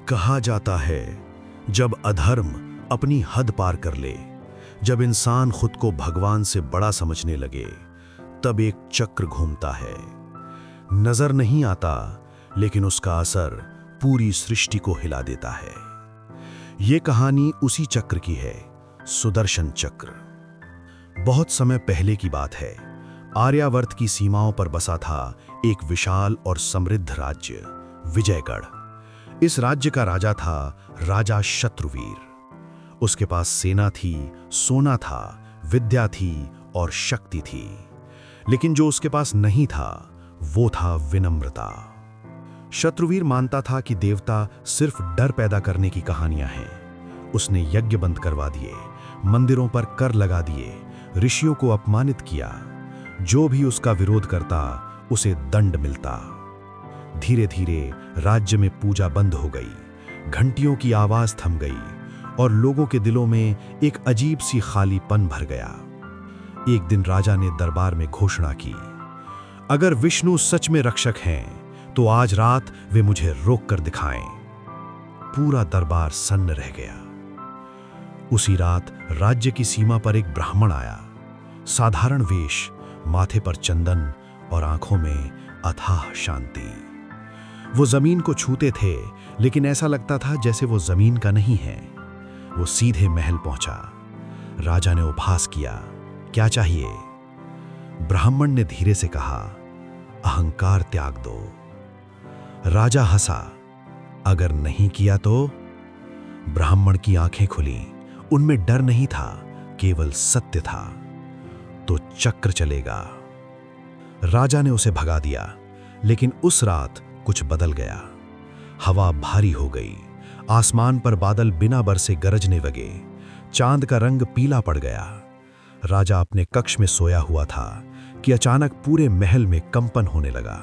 कहा जाता है, जब अधर्म अपनी हद पार कर ले, जब इंसान खुद को भगवान से बड़ा समझने लगे, तब एक चक्र घूमता है। नजर नहीं आता, लेकिन उसका असर पूरी सृष्टि को हिला देता है। ये कहानी उसी चक्र की है, सुदर्शन चक्र। बहुत समय पहले की बात है। आर्यावर्त की सीमाओं पर बसा था एक विशाल और समृद्ध राज्य, विजयगढ़। इस राज्य का राजा था राजा शत्रुवीर। उसके पास सेना थी, सोना था, विद्या थी और शक्ति थी। लेकिन जो उसके पास नहीं था, वो था विनम्रता। शत्रुवीर मानता था कि देवता सिर्फ डर पैदा करने की कहानियां हैं। उसने यज्ञ बंद करवा दिए, मंदिरों पर कर लगा दिए, ऋषियों को अपमानित किया। जो भी उसका विरोध करता, उसे दंड मिलता। धीरे धीरे राज्य में पूजा बंद हो गई, घंटियों की आवाज थम गई और लोगों के दिलों में एक अजीब सी खालीपन भर गया। एक दिन राजा ने दरबार में घोषणा की, अगर विष्णु सच में रक्षक हैं, तो आज रात वे मुझे रोक कर दिखाएं। पूरा दरबार सन्न रह गया। उसी रात राज्य की सीमा पर एक ब्राह्मण आया। साधारण वेश, माथे पर चंदन और आंखों में अथाह शांति। वो जमीन को छूते थे, लेकिन ऐसा लगता था जैसे वो जमीन का नहीं है। वो सीधे महल पहुंचा। राजा ने उपहास किया, क्या चाहिए? ब्राह्मण ने धीरे से कहा, अहंकार त्याग दो। राजा हंसा, अगर नहीं किया तो? ब्राह्मण की आंखें खुली। उनमें डर नहीं था, केवल सत्य था। तो चक्र चलेगा। राजा ने उसे भगा दिया, लेकिन उस रात कुछ बदल गया। हवा भारी हो गई, आसमान पर बादल बिना बरसे गरजने लगे, चांद का रंग पीला पड़ गया। राजा अपने कक्ष में सोया हुआ था कि अचानक पूरे महल में कंपन होने लगा।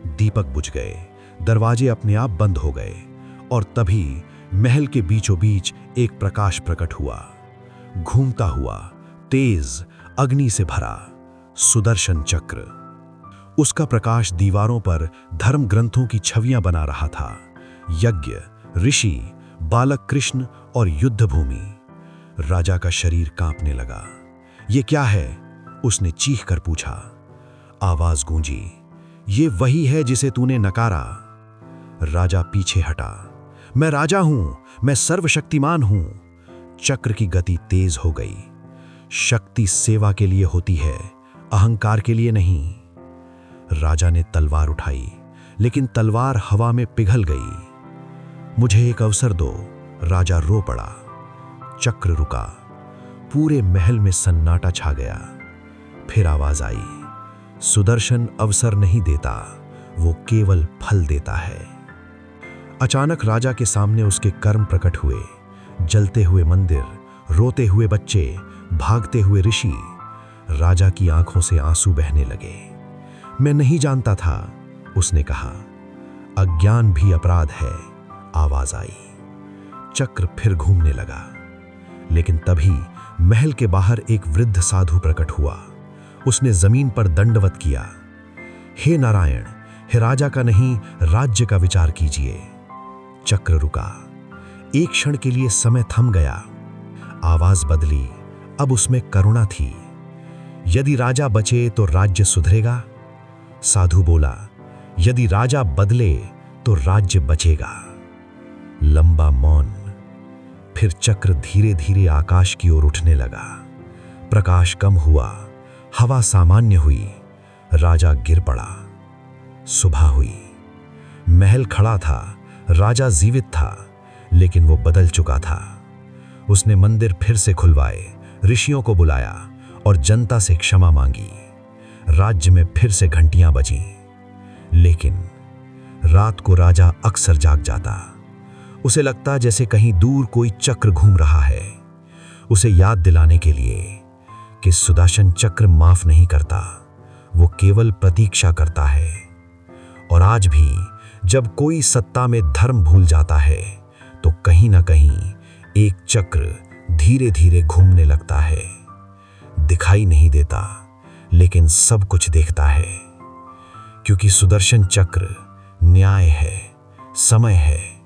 दीपक बुझ गए, दरवाजे अपने आप बंद हो गए और तभी महल के बीचों बीच एक प्रकाश प्रकट हुआ, घूमता हुआ, तेज, अग्नि से भरा, सुदर्शन चक्र। उसका प्रकाश दीवारों पर धर्म ग्रंथों की छवियां बना रहा था। यज्ञ, ऋषि, बालक कृष्ण और युद्ध भूमि। राजा का शरीर कांपने लगा। ये क्या है? उसने चीख कर पूछा। आवाज गूंजी, ये वही है जिसे तूने नकारा। राजा पीछे हटा। मैं राजा हूं, मैं सर्वशक्तिमान हूं। चक्र की गति तेज हो गई। शक्ति सेवा के लिए होती है, अहंकार के लिए नहीं। राजा ने तलवार उठाई, लेकिन तलवार हवा में पिघल गई। मुझे एक अवसर दो, राजा रो पड़ा। चक्र रुका। पूरे महल में सन्नाटा छा गया। फिर आवाज आई, सुदर्शन अवसर नहीं देता, वो केवल फल देता है। अचानक राजा के सामने उसके कर्म प्रकट हुए। जलते हुए मंदिर, रोते हुए बच्चे, भागते हुए ऋषि। राजा की आंखों से आंसू बहने लगे। मैं नहीं जानता था, उसने कहा। अज्ञान भी अपराध है, आवाज आई। चक्र फिर घूमने लगा, लेकिन तभी महल के बाहर एक वृद्ध साधु प्रकट हुआ। उसने जमीन पर दंडवत किया। हे नारायण, हे राजा का नहीं, राज्य का विचार कीजिए। चक्र रुका। एक क्षण के लिए समय थम गया। आवाज बदली, अब उसमें करुणा थी। यदि राजा बचे तो राज्य सुधरेगा। साधु बोला, यदि राजा बदले तो राज्य बचेगा। लंबा मौन। फिर चक्र धीरे धीरे आकाश की ओर उठने लगा। प्रकाश कम हुआ, हवा सामान्य हुई। राजा गिर पड़ा। सुबह हुई। महल खड़ा था, राजा जीवित था, लेकिन वो बदल चुका था। उसने मंदिर फिर से खुलवाए, ऋषियों को बुलाया और जनता से क्षमा मांगी। राज्य में फिर से घंटियां बजीं। लेकिन रात को राजा अक्सर जाग जाता। उसे लगता जैसे कहीं दूर कोई चक्र घूम रहा है, उसे याद दिलाने के लिए कि सुदर्शन चक्र माफ नहीं करता, वो केवल प्रतीक्षा करता है। और आज भी जब कोई सत्ता में धर्म भूल जाता है, तो कहीं ना कहीं एक चक्र धीरे धीरे घूमने लगता है। दिखाई नहीं देता, लेकिन सब कुछ देखता है, क्योंकि सुदर्शन चक्र न्याय है, समय है